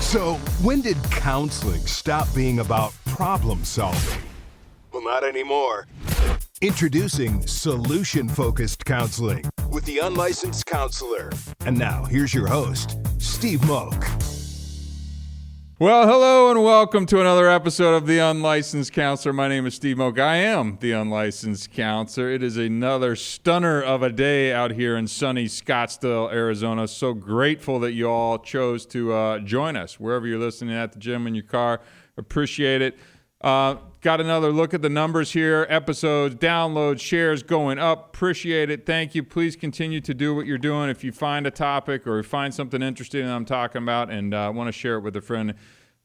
So, when did counseling stop being about problem solving? Well, not anymore. Introducing solution-focused counseling with the unlicensed counselor. And now, here's your host, Steve Moak. Well, hello and welcome to another episode of The Unlicensed Counselor. My name is Steve Moak. I am The Unlicensed Counselor. It is another stunner of a day out here in sunny Scottsdale, Arizona. So grateful that you all chose to join us wherever you're listening, at the gym, in your car. Appreciate it. Got another look at the numbers here. Episodes, downloads, shares going up. Appreciate it. Thank you. Please continue to do what you're doing. If you find a topic or find something interesting that I'm talking about and want to share it with a friend,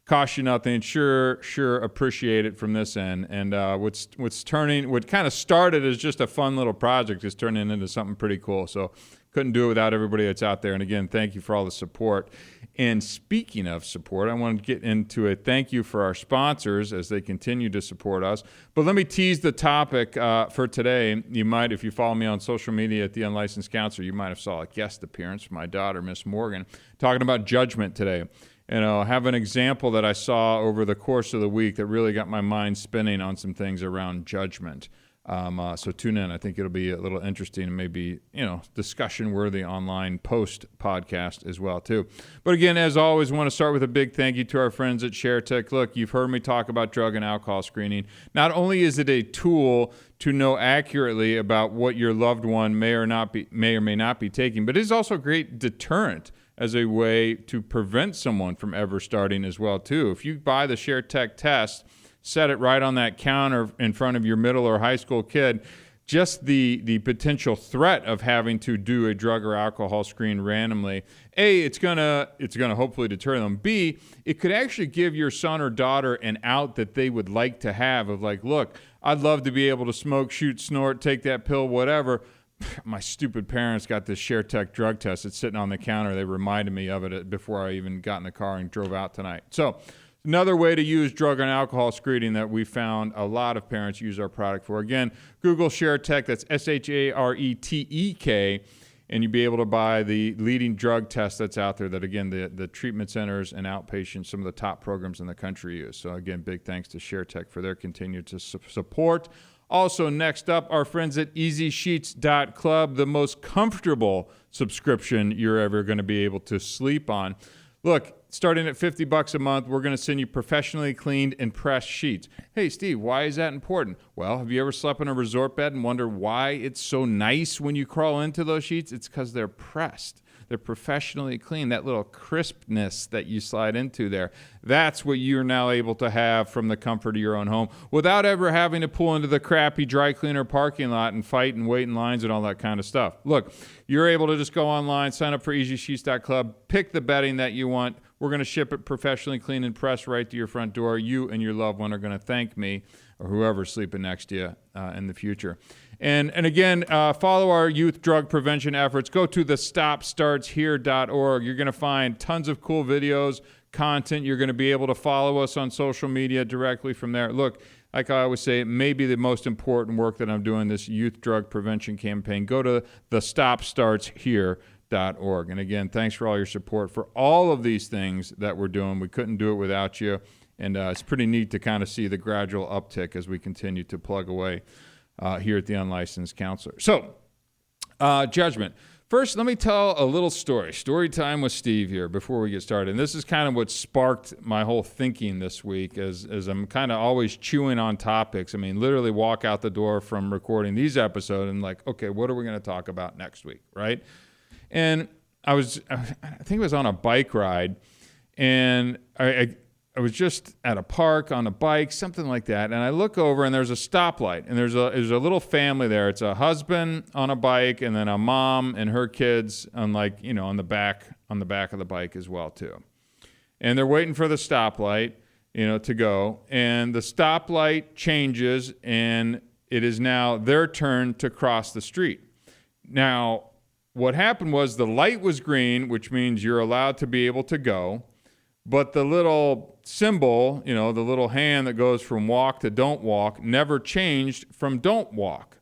cost you nothing. Sure appreciate it from this end. And what kind of started as just a fun little project is turning into something pretty cool. So couldn't do it without everybody that's out there. And again, thank you for all the support. And speaking of support, I want to get into a thank you for our sponsors as they continue to support us. But let me tease the topic for today. You might, if you follow me on social media at The Unlicensed Counselor, you might have saw a guest appearance from my daughter, Miss Morgan, talking about judgment today. And I'll have an example that I saw over the course of the week that really got my mind spinning on some things around judgment. So tune in. I think it'll be a little interesting and maybe, discussion-worthy online post-podcast as well, too. But again, as always, I want to start with a big thank you to our friends at ShareTech. Look, you've heard me talk about drug and alcohol screening. Not only is it a tool to know accurately about what your loved one may or may not be taking, but it is also a great deterrent as a way to prevent someone from ever starting as well, too. If you buy the ShareTech test, set it right on that counter in front of your middle or high school kid, just the potential threat of having to do a drug or alcohol screen randomly, A, it's gonna hopefully deter them. B, it could actually give your son or daughter an out that they would like to have of like, look, I'd love to be able to smoke, shoot, snort, take that pill, whatever. My stupid parents got this ShareTech drug test. It's sitting on the counter. They reminded me of it before I even got in the car and drove out tonight. So another way to use drug and alcohol screening that we found a lot of parents use our product for. Again, Google ShareTech, that's ShareTek, and you'll be able to buy the leading drug test that's out there that, again, the treatment centers and outpatients, some of the top programs in the country use. So, again, big thanks to ShareTech for their continued support. Also, next up, our friends at EasySheets.club, the most comfortable subscription you're ever going to be able to sleep on. Look, starting at $50 a month, we're going to send you professionally cleaned and pressed sheets. Hey, Steve, why is that important? Well, have you ever slept in a resort bed and wonder why it's so nice when you crawl into those sheets? It's because they're pressed. They're professionally cleaned. That little crispness that you slide into there, that's what you're now able to have from the comfort of your own home without ever having to pull into the crappy dry cleaner parking lot and fight and wait in lines and all that kind of stuff. Look, you're able to just go online, sign up for EasySheets.club, pick the bedding that you want. We're going to ship it professionally cleaned and pressed right to your front door. You and your loved one are going to thank me or whoever's sleeping next to you in the future. And again, follow our youth drug prevention efforts. Go to the stopstartshere.org. You're going to find tons of cool videos, content. You're going to be able to follow us on social media directly from there. Look, like I always say, it may be the most important work that I'm doing, this youth drug prevention campaign. Go to the stopstartshere.org. And again, thanks for all your support for all of these things that we're doing. We couldn't do it without you. And it's pretty neat to kind of see the gradual uptick as we continue to plug away here at The Unlicensed Counselor. So, judgment. First, let me tell a little story. Story time with Steve here before we get started. And this is kind of what sparked my whole thinking this week as I'm kind of always chewing on topics. I mean, literally walk out the door from recording these episodes and like, okay, what are we going to talk about next week, right? And I think it was on a bike ride, and I was just at a park on a bike, something like that, and I look over and there's a stoplight, and there's a little family there. It's a husband on a bike, and then a mom and her kids on the back of the bike as well too. And they're waiting for the stoplight, to go, and the stoplight changes, and it is now their turn to cross the street. Now, what happened was the light was green, which means you're allowed to be able to go. But the little symbol, the little hand that goes from walk to don't walk, never changed from don't walk,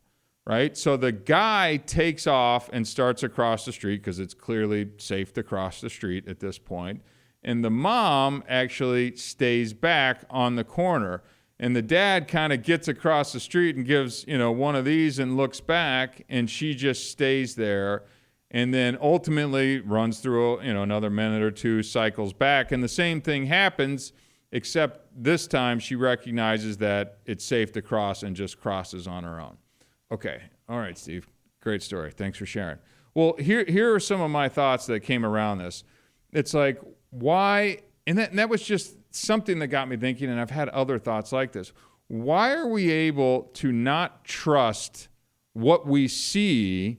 right? So the guy takes off and starts across the street because it's clearly safe to cross the street at this point. and the mom actually stays back on the corner. And the dad kind of gets across the street and gives, one of these and looks back, and she just stays there. And then ultimately runs through, another minute or two, cycles back. And the same thing happens, except this time she recognizes that it's safe to cross and just crosses on her own. Okay. All right, Steve. Great story. Thanks for sharing. Well, here are some of my thoughts that came around this. It's like, why? And that was just something that got me thinking, and I've had other thoughts like this. Why are we able to not trust what we see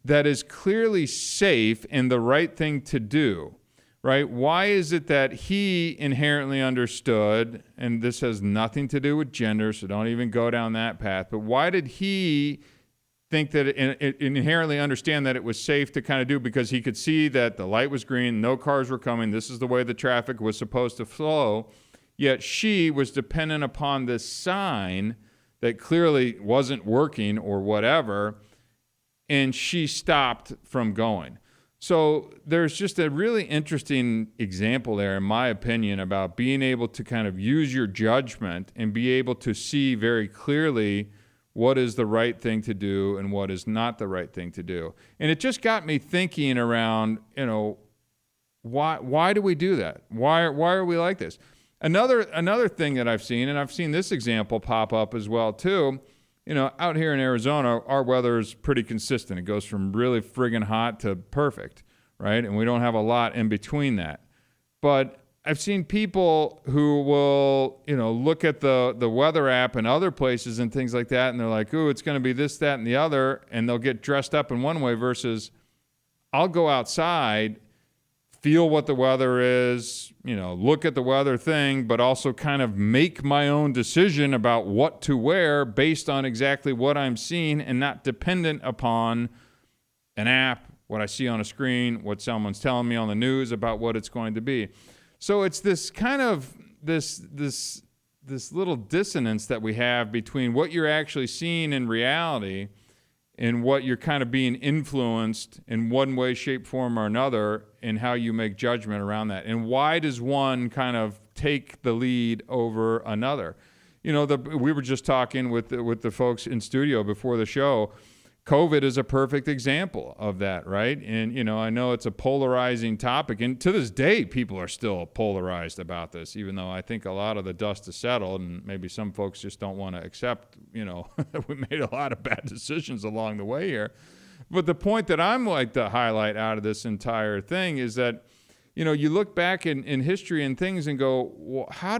that is clearly safe and the right thing to do, right? Why is it that he inherently understood, and this has nothing to do with gender, so don't even go down that path, but why did he think that it inherently understand that it was safe to kind of do? Because he could see that the light was green, no cars were coming, this is the way the traffic was supposed to flow, yet she was dependent upon this sign that clearly wasn't working or whatever, and she stopped from going. So there's just a really interesting example there, in my opinion, about being able to kind of use your judgment and be able to see very clearly what is the right thing to do and what is not the right thing to do. And it just got me thinking around, why do we do that? Why are we like this? Another thing that I've seen, and I've seen this example pop up as well too, out here in Arizona, our weather is pretty consistent. It goes from really friggin' hot to perfect, right? And we don't have a lot in between that. But I've seen people who will, look at the weather app and other places and things like that, and they're like, ooh, it's going to be this, that, and the other, and they'll get dressed up in one way versus I'll go outside, feel what the weather is, look at the weather thing, but also kind of make my own decision about what to wear based on exactly what I'm seeing and not dependent upon an app, what I see on a screen, what someone's telling me on the news about what it's going to be. So it's this kind of this little dissonance that we have between what you're actually seeing in reality and what you're kind of being influenced in one way, shape, form, or another, and how you make judgment around that. And why does one kind of take the lead over another? We were just talking with the folks in studio before the show. COVID is a perfect example of that, right? And, I know it's a polarizing topic, and to this day, people are still polarized about this, even though I think a lot of the dust has settled, and maybe some folks just don't want to accept, that we made a lot of bad decisions along the way here. But the point that I'm like to highlight out of this entire thing is that, you look back in history and things and go, well, how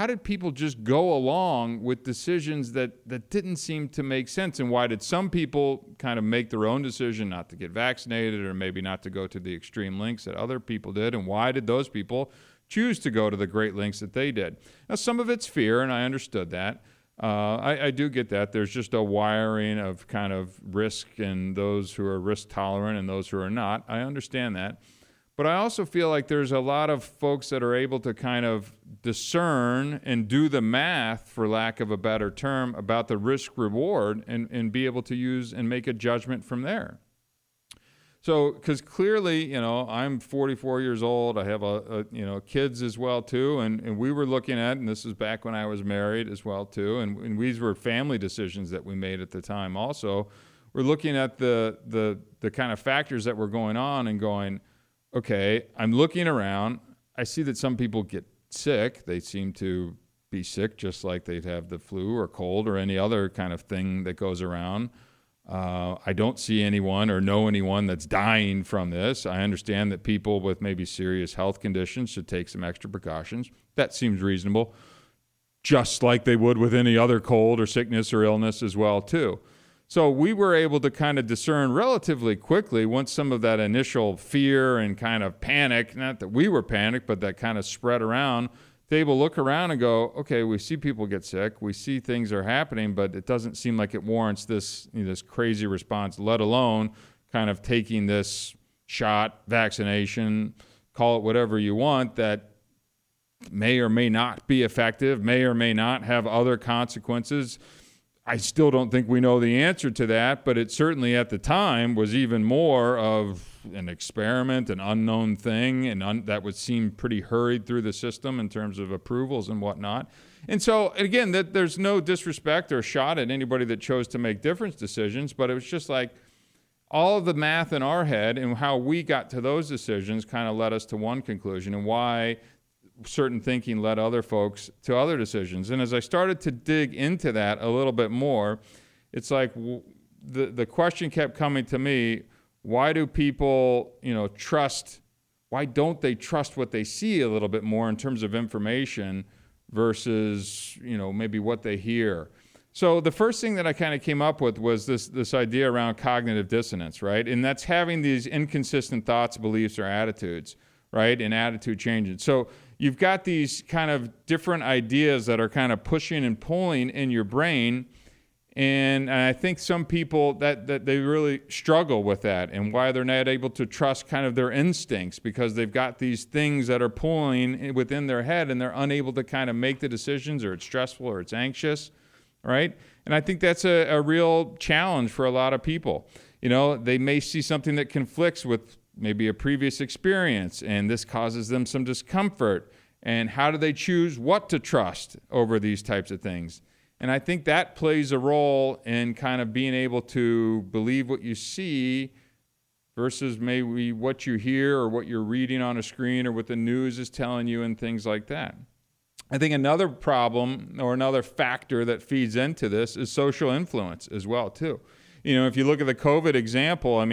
did people just go along with decisions that didn't seem to make sense? And why did some people kind of make their own decision not to get vaccinated or maybe not to go to the extreme lengths that other people did? And why did those people choose to go to the great lengths that they did? Now, some of it's fear, and I understood that. I do get that. There's just a wiring of kind of risk and those who are risk tolerant and those who are not. I understand that. But I also feel like there's a lot of folks that are able to kind of discern and do the math, for lack of a better term, about the risk reward and be able to use and make a judgment from there. So, because clearly, I'm 44 years old. I have kids as well too, and we were looking at, and this is back when I was married as well too, and these were family decisions that we made at the time. Also, we're looking at the kind of factors that were going on and going, okay, I'm looking around. I see that some people get sick. They seem to be sick just like they'd have the flu or cold or any other kind of thing that goes around. I don't see anyone or know anyone that's dying from this. I understand that people with maybe serious health conditions should take some extra precautions. That seems reasonable, just like they would with any other cold or sickness or illness as well too. So we were able to kind of discern relatively quickly once some of that initial fear and kind of panic, not that we were panicked, but that kind of spread around, to able to look around and go, okay, we see people get sick, we see things are happening, but it doesn't seem like it warrants this crazy response, let alone kind of taking this shot, vaccination, call it whatever you want, that may or may not be effective, may or may not have other consequences. I still don't think we know the answer to that, but it certainly at the time was even more of, an experiment, an unknown thing, and that would seem pretty hurried through the system in terms of approvals and whatnot. And so, again, there's no disrespect or shot at anybody that chose to make different decisions, but it was just like all of the math in our head and how we got to those decisions kind of led us to one conclusion, and why certain thinking led other folks to other decisions. And as I started to dig into that a little bit more, it's like the question kept coming to me: why do people, trust? Why don't they trust what they see a little bit more in terms of information versus, maybe what they hear? So the first thing that I kind of came up with was this idea around cognitive dissonance, right? And that's having these inconsistent thoughts, beliefs, or attitudes, right? And attitude changes. So you've got these kind of different ideas that are kind of pushing and pulling in your brain. And I think some people that they really struggle with that, and why they're not able to trust kind of their instincts, because they've got these things that are pulling within their head and they're unable to kind of make the decisions, or it's stressful, or it's anxious, right? And I think that's a real challenge for a lot of people. They may see something that conflicts with maybe a previous experience, and this causes them some discomfort. And how do they choose what to trust over these types of things? And I think that plays a role in kind of being able to believe what you see versus maybe what you hear or what you're reading on a screen or what the news is telling you and things like that. I think another problem or another factor that feeds into this is social influence as well, too. If you look at the COVID example,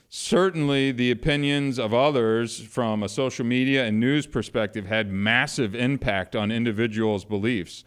certainly the opinions of others from a social media and news perspective had massive impact on individuals' beliefs.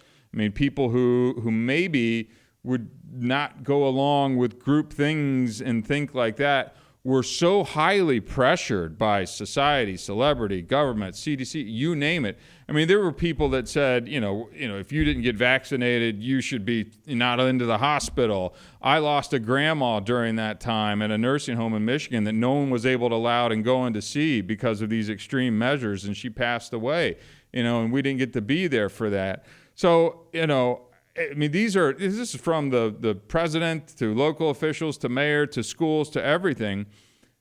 People who maybe would not go along with group things and think like that were so highly pressured by society, celebrity, government, CDC, you name it. There were people that said, if you didn't get vaccinated, you should be not into the hospital. I lost a grandma during that time at a nursing home in Michigan that no one was able to allow and go in to see because of these extreme measures, and she passed away, and we didn't get to be there for that. So, this is from the president to local officials to mayor to schools to everything,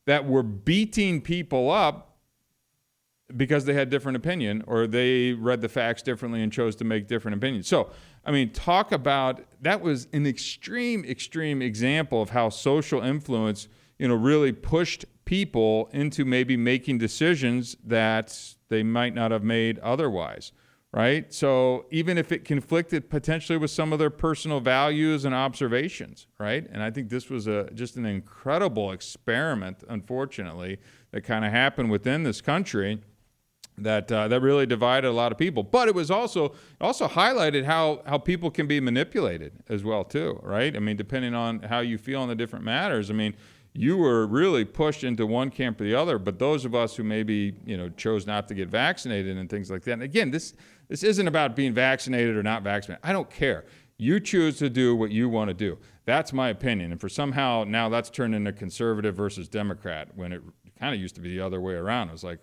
that were beating people up because they had different opinion, or they read the facts differently and chose to make different opinions. So, talk about, that was an extreme example of how social influence, really pushed people into maybe making decisions that they might not have made otherwise. Right? So even if it conflicted potentially with some of their personal values and observations, right? And I think this was just an incredible experiment, unfortunately, that kind of happened within this country that really divided a lot of people. But it was also highlighted how people can be manipulated as well, too, right? Depending on how you feel on the different matters. You were really pushed into one camp or the other, but those of us who maybe, chose not to get vaccinated and things like that. And again, this isn't about being vaccinated or not vaccinated. I don't care. You choose to do what you want to do. That's my opinion. And for somehow now that's turned into conservative versus Democrat, when it kind of used to be the other way around. It was like,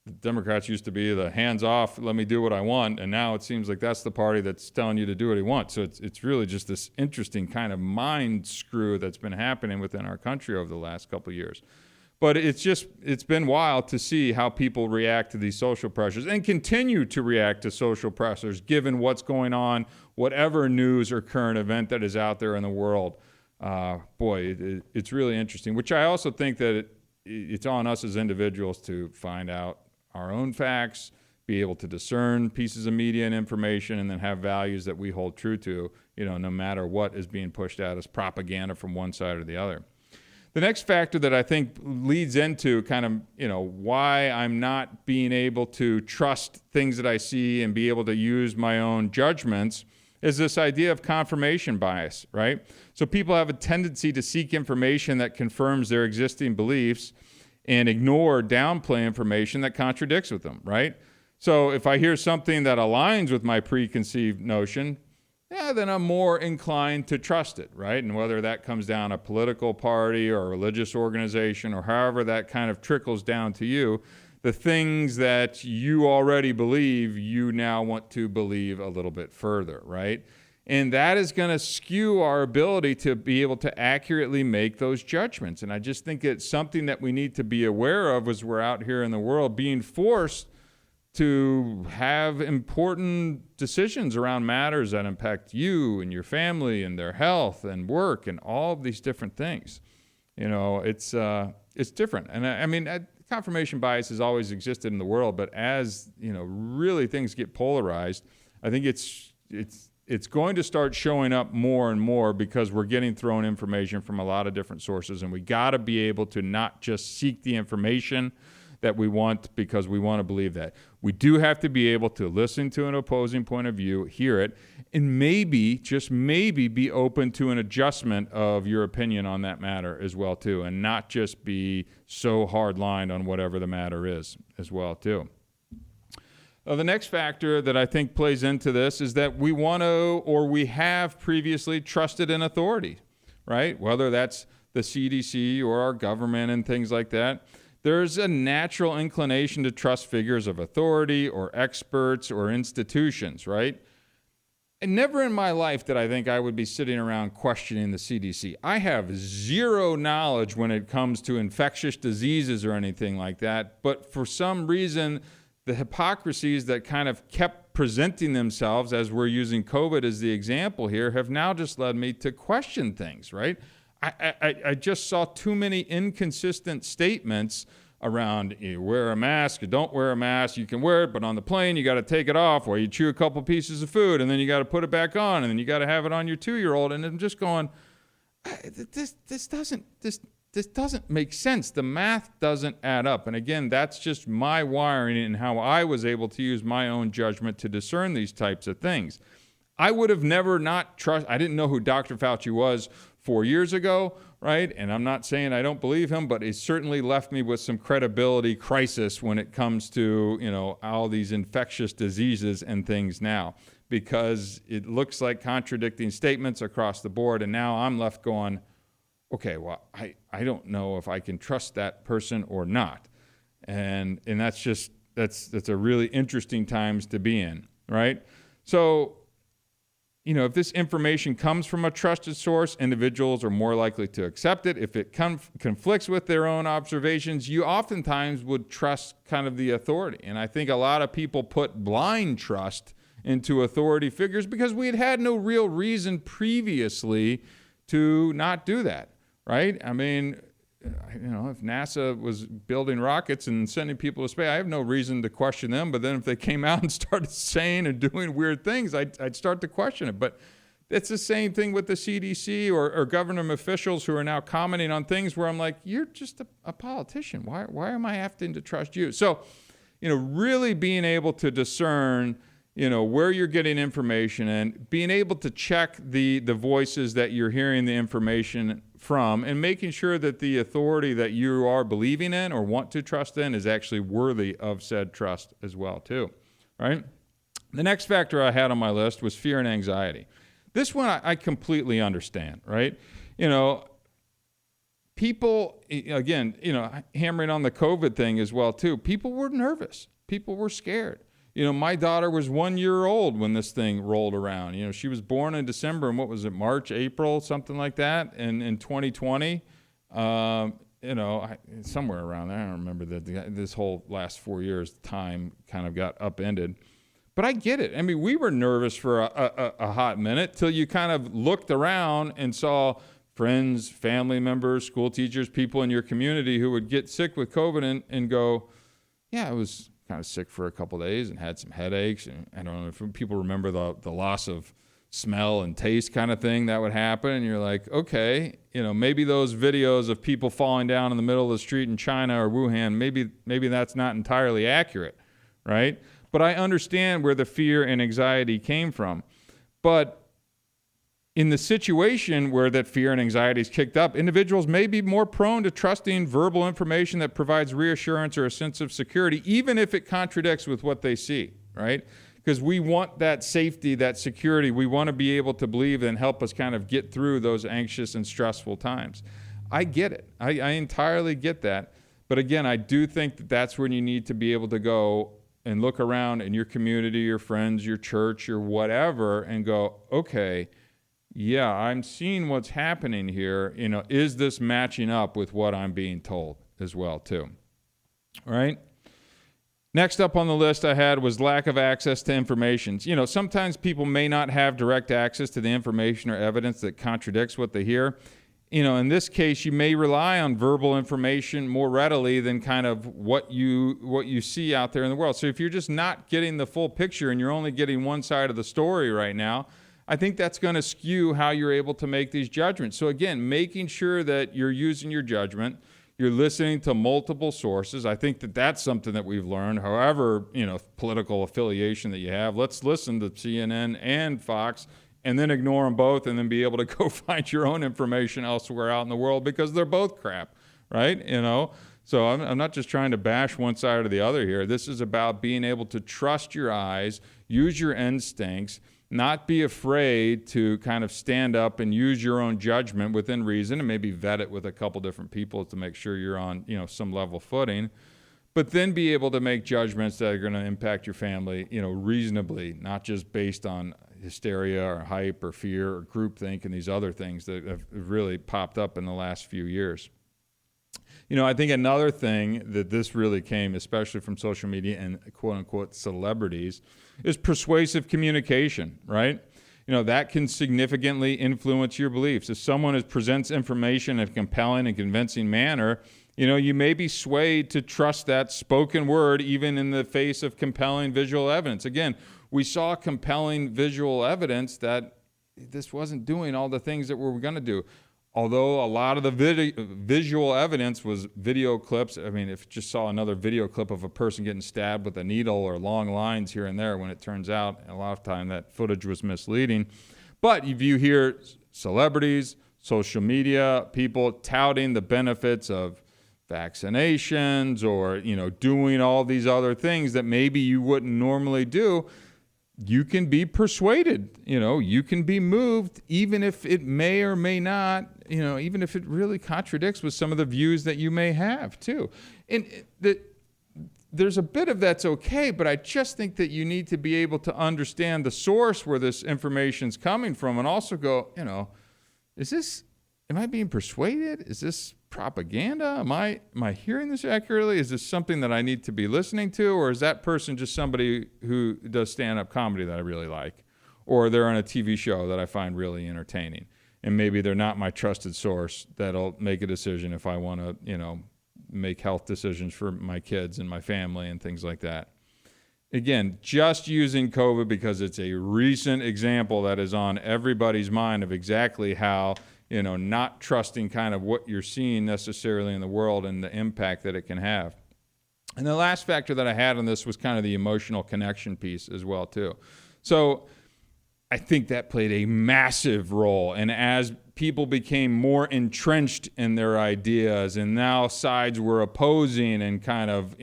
the Democrats used to be the hands off, let me do what I want. And now it seems like that's the party that's telling you to do what you want. So it's really just this interesting kind of mind screw that's been happening within our country over the last couple of years. But it's been wild to see how people react to these social pressures and continue to react to social pressures given what's going on, whatever news or current event that is out there in the world. It's really interesting, which I also think that it's on us as individuals to find out our own facts, be able to discern pieces of media and information, and then have values that we hold true to, no matter what is being pushed out as propaganda from one side or the other. The next factor that I think leads into kind of, why I'm not being able to trust things that I see and be able to use my own judgments is this idea of confirmation bias, right? So people have a tendency to seek information that confirms their existing beliefs and ignore or downplay information that contradicts with them, right? So if I hear something that aligns with my preconceived notion, then I'm more inclined to trust it, right? And whether that comes down a political party or a religious organization or however that kind of trickles down to you, the things that you already believe, you now want to believe a little bit further, right? And that is going to skew our ability to be able to accurately make those judgments. And I just think it's something that we need to be aware of as we're out here in the world being forced to have important decisions around matters that impact you and your family and their health and work and all of these different things. It's different. And I mean, confirmation bias has always existed in the world, but as, really things get polarized, I think it's going to start showing up more and more because we're getting thrown information from a lot of different sources, and we got to be able to not just seek the information that we want because we want to believe that. We do have to be able to listen to an opposing point of view, hear it, and maybe, just maybe, be open to an adjustment of your opinion on that matter as well too, and not just be so hard-lined on whatever the matter is as well too. The next factor that I think plays into this is that we want to, or we have previously trusted in authority, right? Whether that's the CDC or our government and things like that. There's a natural inclination to trust figures of authority or experts or institutions, right? And never in my life did I think I would be sitting around questioning the CDC. I have zero knowledge when it comes to infectious diseases or anything like that, but for some reason, the hypocrisies that kind of kept presenting themselves, as we're using COVID as the example here, have now just led me to question things, right? I just saw too many inconsistent statements around you wear a mask, you don't wear a mask, you can wear it, but on the plane you got to take it off, or you chew a couple pieces of food and then you got to put it back on, and then you got to have it on your 2-year-old. And I'm just going, this doesn't make sense. The math doesn't add up. And again, that's just my wiring and how I was able to use my own judgment to discern these types of things. I would have never I didn't know who Dr. Fauci was 4 years ago, right? And I'm not saying I don't believe him, but it certainly left me with some credibility crisis when it comes to, all these infectious diseases and things now, because it looks like contradicting statements across the board. And now I'm left going, okay, well, I don't know if I can trust that person or not. And that's a really interesting times to be in, right? So, if this information comes from a trusted source, individuals are more likely to accept it. If it conflicts with their own observations, you oftentimes would trust kind of the authority. And I think a lot of people put blind trust into authority figures because we had no real reason previously to not do that, right? I mean, if NASA was building rockets and sending people to space, I have no reason to question them. But then if they came out and started saying and doing weird things, I'd start to question it. But it's the same thing with the CDC or government officials who are now commenting on things where I'm like, you're just a politician. Why am I having to trust you? So, really being able to discern, where you're getting information and being able to check the voices that you're hearing the information from, and making sure that the authority that you are believing in or want to trust in is actually worthy of said trust as well too, right? The next factor I had on my list was fear and anxiety. This one I completely understand, right? People, again, hammering on the COVID thing as well too, people were nervous. People were scared. My daughter was 1 year old when this thing rolled around. She was born in December, and what was it, March, April, something like that, in 2020. Somewhere around there. I don't remember this whole last 4 years, time kind of got upended. But I get it. I mean, we were nervous for a hot minute till you kind of looked around and saw friends, family members, school teachers, people in your community who would get sick with COVID and go, yeah, I was kind of sick for a couple of days and had some headaches. And I don't know if people remember the loss of smell and taste kind of thing that would happen. And you're like, okay, maybe those videos of people falling down in the middle of the street in China or Wuhan, maybe that's not entirely accurate, right? But I understand where the fear and anxiety came from. But in the situation where that fear and anxiety is kicked up, individuals may be more prone to trusting verbal information that provides reassurance or a sense of security, even if it contradicts with what they see, right? Because we want that safety, that security. We want to be able to believe and help us kind of get through those anxious and stressful times. I get it. I entirely get that. But again, I do think that that's when you need to be able to go, and look around in your community, your friends, your church, your whatever, and go, okay, yeah, I'm seeing what's happening here. Is this matching up with what I'm being told as well, too? All right? Next up on the list I had was lack of access to information. Sometimes people may not have direct access to the information or evidence that contradicts what they hear. In this case, you may rely on verbal information more readily than kind of what you see out there in the world. So if you're just not getting the full picture and you're only getting one side of the story right now, I think that's going to skew how you're able to make these judgments. So again, making sure that you're using your judgment, you're listening to multiple sources. I think that that's something that we've learned. However, political affiliation that you have, let's listen to CNN and Fox and then ignore them both and then be able to go find your own information elsewhere out in the world because they're both crap, right? So I'm not just trying to bash one side or the other here. This is about being able to trust your eyes, use your instincts, not be afraid to kind of stand up and use your own judgment within reason and maybe vet it with a couple different people to make sure you're on, some level footing, but then be able to make judgments that are going to impact your family, reasonably, not just based on hysteria or hype or fear or groupthink and these other things that have really popped up in the last few years. I think another thing that this really came, especially from social media and quote-unquote celebrities, is persuasive communication, right? That can significantly influence your beliefs. If someone presents information in a compelling and convincing manner, you may be swayed to trust that spoken word even in the face of compelling visual evidence. Again, we saw compelling visual evidence that this wasn't doing all the things that we were going to do. Although a lot of the visual evidence was video clips. I mean, if you just saw another video clip of a person getting stabbed with a needle or long lines here and there, when it turns out a lot of time that footage was misleading. But if you hear celebrities, social media, people touting the benefits of vaccinations or, doing all these other things that maybe you wouldn't normally do, you can be persuaded, you can be moved, even if it may or may not, even if it really contradicts with some of the views that you may have too. And there's a bit of that's okay, but I just think that you need to be able to understand the source where this information's coming from and also go, am I being persuaded? Is this propaganda? Am I hearing this accurately? Is this something that I need to be listening to? Or is that person just somebody who does stand-up comedy that I really like? Or they're on a TV show that I find really entertaining? And maybe they're not my trusted source that'll make a decision if I want to, make health decisions for my kids and my family and things like that. Again, just using COVID because it's a recent example that is on everybody's mind of exactly how not trusting kind of what you're seeing necessarily in the world and the impact that it can have. And the last factor that I had on this was kind of the emotional connection piece as well, too. So I think that played a massive role. And as people became more entrenched in their ideas and now sides were opposing and kind of,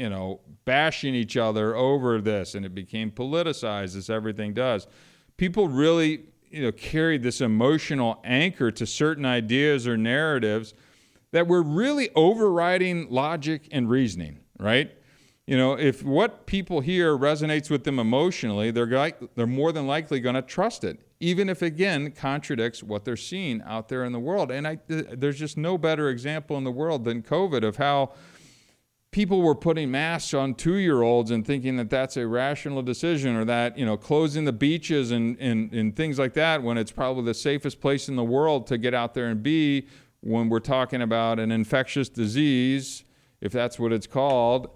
bashing each other over this, and it became politicized as everything does, people really carried this emotional anchor to certain ideas or narratives that were really overriding logic and reasoning, right? If what people hear resonates with them emotionally, they're more than likely going to trust it, even if, again, contradicts what they're seeing out there in the world. And there's just no better example in the world than COVID of how people were putting masks on 2-year-olds and thinking that that's a rational decision, or that, closing the beaches and things like that when it's probably the safest place in the world to get out there and be when we're talking about an infectious disease, if that's what it's called.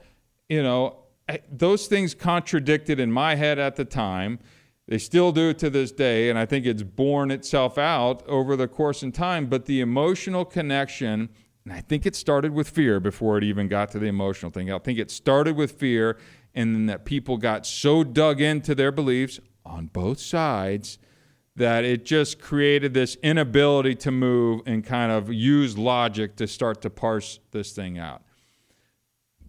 Those things contradicted in my head at the time. They still do to this day, and I think it's borne itself out over the course and time. But the emotional connection, and I think it started with fear before it even got to the emotional thing. I think it started with fear, and then that people got so dug into their beliefs on both sides that it just created this inability to move and kind of use logic to start to parse this thing out.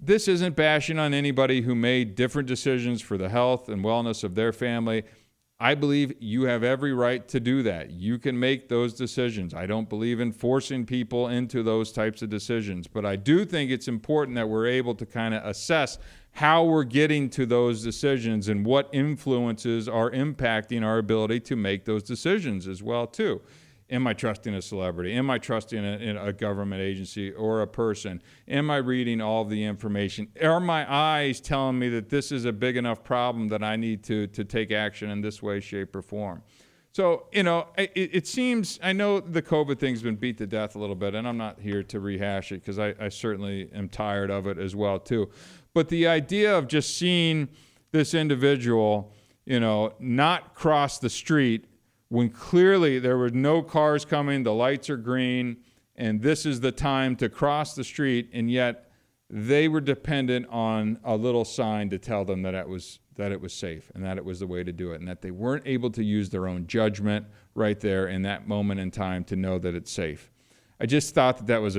This isn't bashing on anybody who made different decisions for the health and wellness of their family. I believe you have every right to do that. You can make those decisions. I don't believe in forcing people into those types of decisions, but I do think it's important that we're able to kind of assess how we're getting to those decisions and what influences are impacting our ability to make those decisions as well, too. Am I trusting a celebrity? Am I trusting a government agency or a person? Am I reading all of the information? Are my eyes telling me that this is a big enough problem that I need to take action in this way, shape, or form? So, it seems, I know the COVID thing's been beat to death a little bit, and I'm not here to rehash it because I certainly am tired of it as well, too. But the idea of just seeing this individual, not cross the street when clearly there were no cars coming, the lights are green, and this is the time to cross the street, and yet they were dependent on a little sign to tell them that it was safe and that it was the way to do it, and that they weren't able to use their own judgment right there in that moment in time to know that it's safe. I just thought that was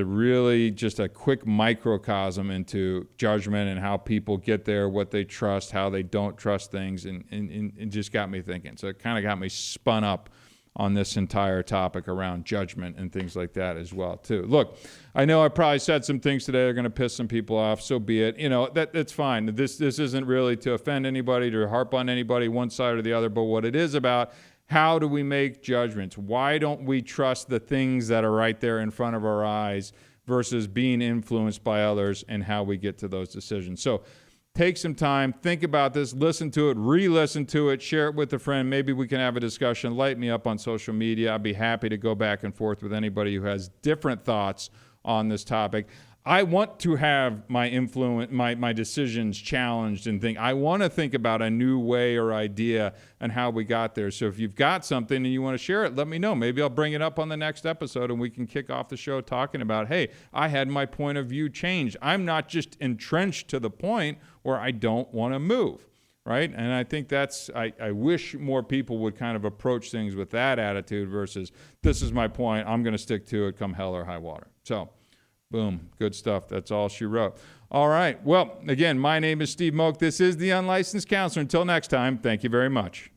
just a quick microcosm into judgment and how people get there, what they trust, how they don't trust things, and it just got me thinking. So it kind of got me spun up on this entire topic around judgment and things like that as well, too. Look, I know I probably said some things today that are going to piss some people off, so be it. That's fine. This isn't really to offend anybody, to harp on anybody, one side or the other, but what it is about, how do we make judgments? Why don't we trust the things that are right there in front of our eyes versus being influenced by others and how we get to those decisions? So take some time, think about this, listen to it, re-listen to it, share it with a friend. Maybe we can have a discussion. Light me up on social media. I'd be happy to go back and forth with anybody who has different thoughts on this topic. I want to have my influence, my decisions challenged and think. I want to think about a new way or idea and how we got there. So if you've got something and you want to share it, let me know. Maybe I'll bring it up on the next episode and we can kick off the show talking about, hey, I had my point of view changed. I'm not just entrenched to the point where I don't want to move, right? And I think I wish more people would kind of approach things with that attitude versus this is my point, I'm going to stick to it come hell or high water. So boom, good stuff. That's all she wrote. All right. Well, again, my name is Steve Moak. This is The Unlicensed Counselor. Until next time, thank you very much.